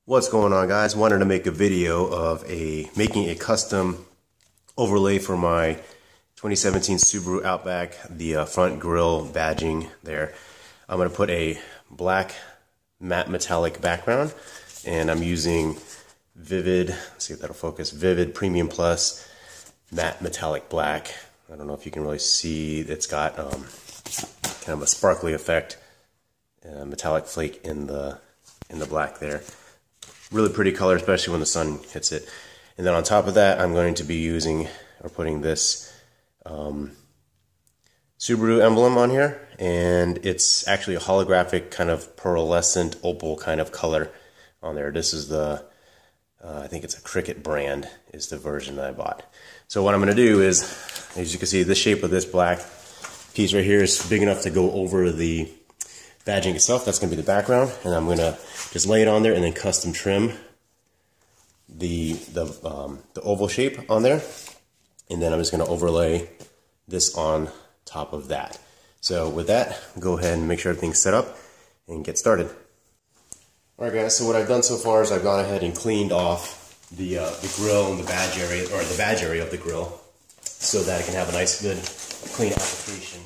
What's going on, guys? Wanted to make a video of making a custom overlay for my 2017 Subaru Outback, the front grille badging there. I'm going to put a black matte metallic background, and I'm using Vvivid, let's see if that'll focus, Vvivid Premium Plus matte metallic black. I don't know if you can really see, it's got kind of a sparkly effect, metallic flake in the black there. Really pretty color, especially when the sun hits it. And then on top of that, I'm going to be using or putting this Subaru emblem on here, and it's actually a holographic kind of pearlescent opal kind of color on there. This is the I think it's a Cricut brand is the version that I bought. So what I'm going to do is, as you can see, the shape of this black piece right here is big enough to go over the badging itself. That's going to be the background, and I'm going to just lay it on there and then custom trim the oval shape on there, and then I'm just going to overlay this on top of that. So with that, go ahead and make sure everything's set up and get started. Alright guys, so what I've done so far is I've gone ahead and cleaned off the grill and the badge area, or the badge area of the grill, so that it can have a nice, good, clean application.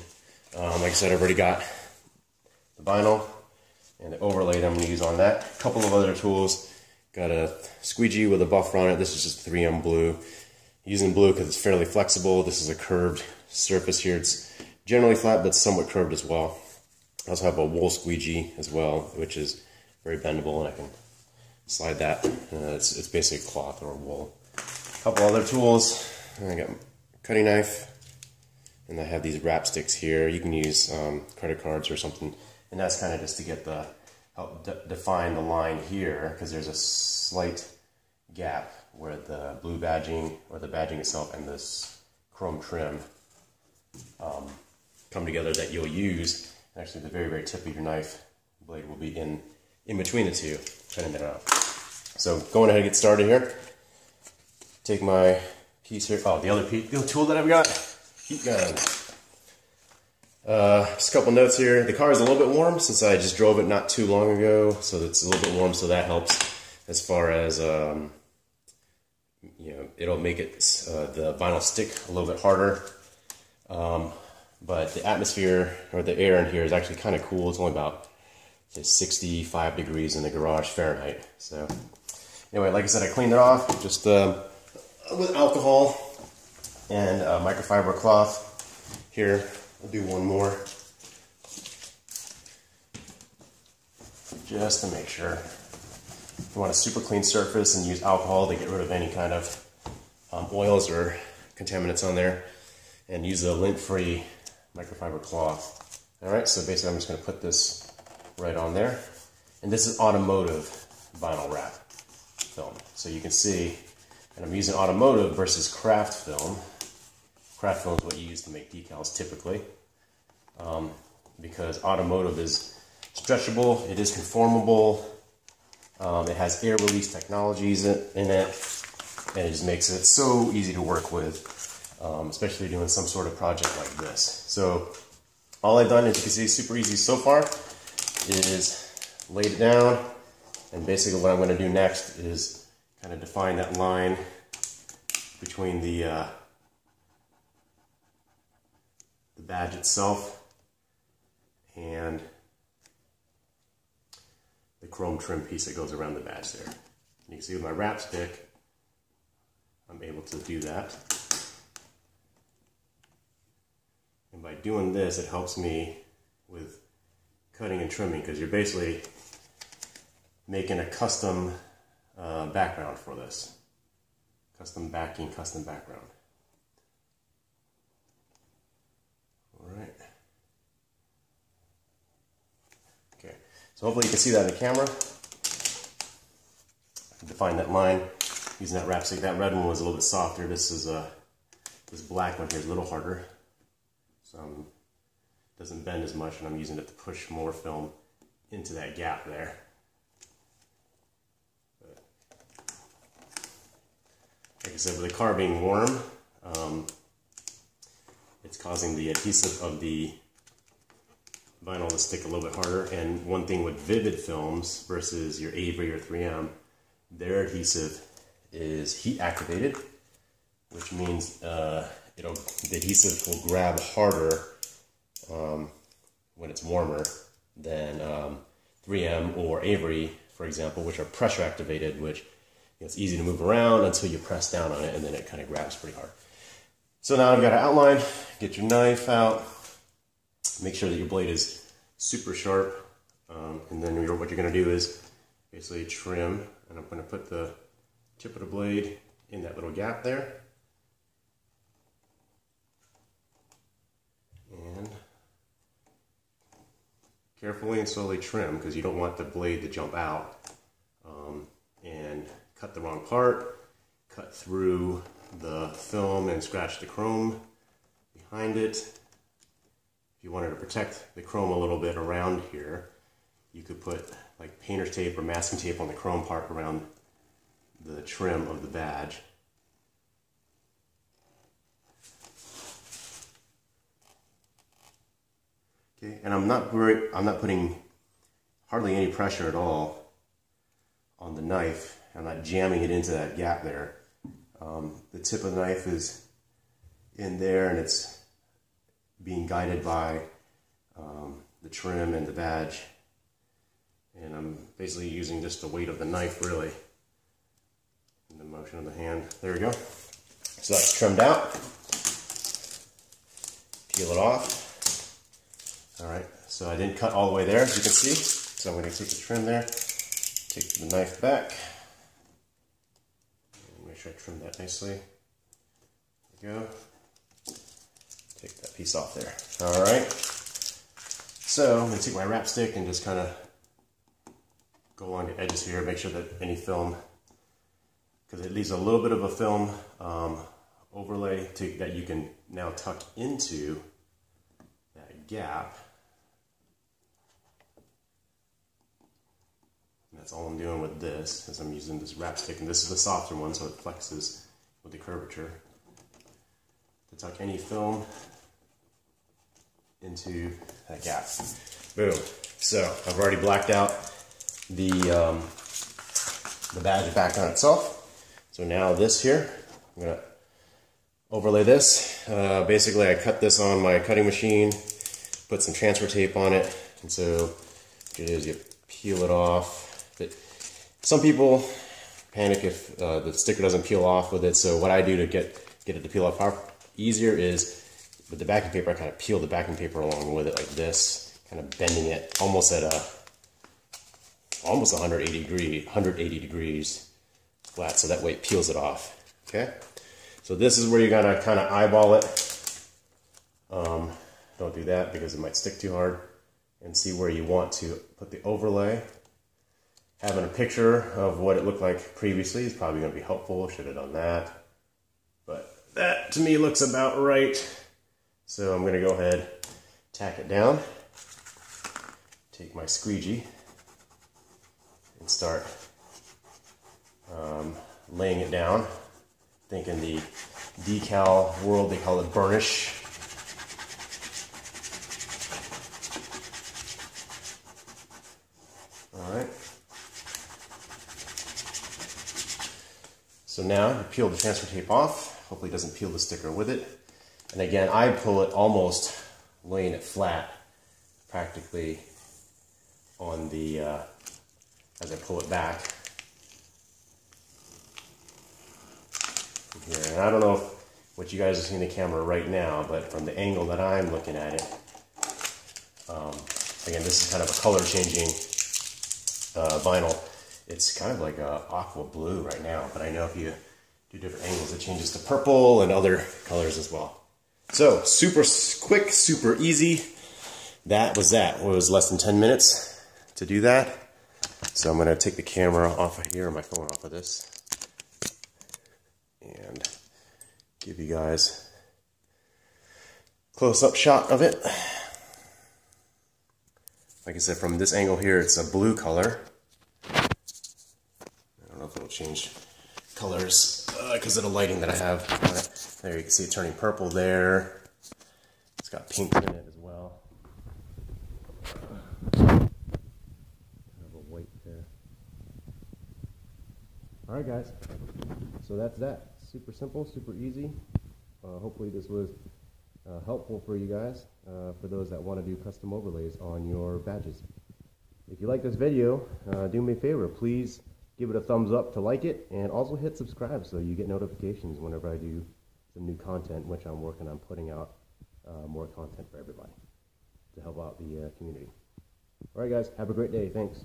Like I said, I've already got the vinyl and the overlay that I'm going to use on that. A couple of other tools. Got a squeegee with a buffer on it. This is just 3M blue. Using blue because it's fairly flexible. This is a curved surface here. It's generally flat but somewhat curved as well. I also have a wool squeegee as well, which is very bendable, and I can slide that. It's basically cloth or wool. A couple other tools. I got a cutting knife, and I have these wrap sticks here. You can use credit cards or something. And that's kind of just to get help define the line here, because there's a slight gap where the blue badging, or the badging itself, and this chrome trim come together that you'll use. Actually, the very, very tip of your knife blade will be in between the two, cutting it out. So going ahead and get started here. Take my piece here. Oh, the other tool that I've got, heat gun. Just a couple notes here. The car is a little bit warm since I just drove it not too long ago, so it's a little bit warm, so that helps as far as you know, it'll make it the vinyl stick a little bit harder. But the atmosphere, or the air in here, is actually kind of cool. It's only about, say, 65 degrees in the garage Fahrenheit. So anyway, like I said, I cleaned it off just with alcohol and microfiber cloth here. I'll do one more, just to make sure. If you want a super clean surface, and use alcohol to get rid of any kind of oils or contaminants on there, and use a lint-free microfiber cloth. Alright, so basically I'm just going to put this right on there. And this is automotive vinyl wrap film. So you can see, and I'm using automotive versus craft film. Craft film is what you use to make decals typically, because automotive is stretchable, it is conformable, it has air release technologies in it, and it just makes it so easy to work with, especially doing some sort of project like this. So all I've done, as you can see, super easy so far, is laid it down, and basically what I'm going to do next is kind of define that line between the badge itself and the chrome trim piece that goes around the badge there. You can see with my wrap stick, I'm able to do that. And by doing this, it helps me with cutting and trimming, because you're basically making a custom background for this. Custom backing, custom background. Alright. Okay, so hopefully you can see that in the camera. Define that line using that wrap stick. That red one was a little bit softer. This is this black one here is a little harder. So it doesn't bend as much, and I'm using it to push more film into that gap there. But, like I said, with the car being warm, it's causing the adhesive of the vinyl to stick a little bit harder. And one thing with Vvivid films versus your Avery or 3M, their adhesive is heat activated, which means the adhesive will grab harder when it's warmer than 3M or Avery, for example, which are pressure activated, which it's easy to move around until you press down on it and then it kind of grabs pretty hard. So now I've got an outline. Get your knife out. Make sure that your blade is super sharp. And then what you're going to do is basically trim. And I'm going to put the tip of the blade in that little gap there. And carefully and slowly trim, because you don't want the blade to jump out and cut the wrong part, cut through the film and scratch the chrome behind it. If you wanted to protect the chrome a little bit around here, you could put like painter's tape or masking tape on the chrome part around the trim of the badge. Okay, and I'm not putting hardly any pressure at all on the knife. I'm not jamming it into that gap there. The tip of the knife is in there and it's being guided by the trim and the badge. And I'm basically using just the weight of the knife, really, and the motion of the hand. There we go. So that's trimmed out. Peel it off. Alright, so I didn't cut all the way there, as you can see. So I'm going to take the trim there, take the knife back, and make sure I trim that nicely. There we go. Take that piece off there. Alright, so I'm going to take my wrap stick and just kind of go along the edges here, make sure that any film, because it leaves a little bit of a film overlay that you can now tuck into that gap. That's all I'm doing with this, as I'm using this wrap stick, and this is the softer one, so it flexes with the curvature to tuck any film into that gap. Boom. So I've already blacked out the badge back on itself. So now this here, I'm gonna overlay this. Basically, I cut this on my cutting machine, put some transfer tape on it, and so what you do is you peel it off. Some people panic if the sticker doesn't peel off with it, so what I do to get it to peel off easier is with the backing paper, I kind of peel the backing paper along with it like this, kind of bending it almost at almost 180 degrees flat, so that way it peels it off. Okay, so this is where you're gonna kind of eyeball it. Don't do that because it might stick too hard, and see where you want to put the overlay. Having a picture of what it looked like previously is probably going to be helpful. Should have done that, but that to me looks about right. So I'm going to go ahead, tack it down, take my squeegee, and start laying it down. I think in the decal world they call it burnish. All right. So now you peel the transfer tape off. Hopefully it doesn't peel the sticker with it. And again, I pull it almost laying it flat, practically on the, as I pull it back. Here. And I don't know what you guys are seeing in the camera right now, but from the angle that I'm looking at it, again, this is kind of a color changing vinyl. It's kind of like a aqua blue right now, but I know if you do different angles, it changes to purple and other colors as well. So, super quick, super easy. That was that. It was less than 10 minutes to do that. So I'm going to take the camera off of here, my phone off of this, and give you guys a close-up shot of it. Like I said, from this angle here, it's a blue color. I don't know if it'll change colors because of the lighting that I have on it. There, you can see it turning purple there. It's got pink in it as well. Kind of a white there. Alright guys, so that's that. Super simple, super easy. Hopefully this was helpful for you guys, for those that want to do custom overlays on your badges. If you like this video, do me a favor, please give it a thumbs up to like it, and also hit subscribe so you get notifications whenever I do some new content, which I'm working on putting out more content for everybody to help out the community. Alright guys, have a great day. Thanks.